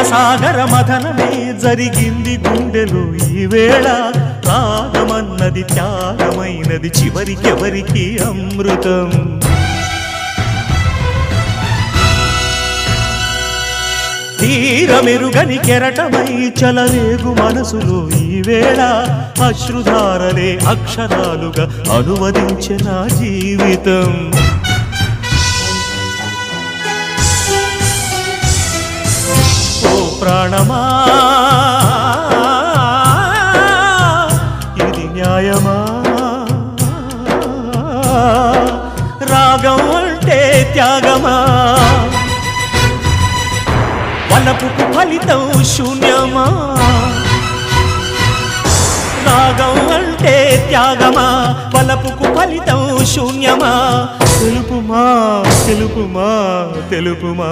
సాగర మథనమే జరిగింది గుండెలో ఈ వేళ రాగమన్నది త్యాగమైనది చివరికెవరికి అమృతం తీరమెరుగని కెరటమై చలరేగు మనసులో ఈ వేళ అశ్రుధారలే అక్షరాలుగా అనువదించిన జీవితం ప్రాణమా ఇది న్యాయమా రాగం అంటే త్యాగమా వలపుకు ఫలితం శూన్యమా రాగం అంటే త్యాగమా వలపుకు ఫలితం శూన్యమా తెలుపుమా తెలుపుమా తెలుపుమా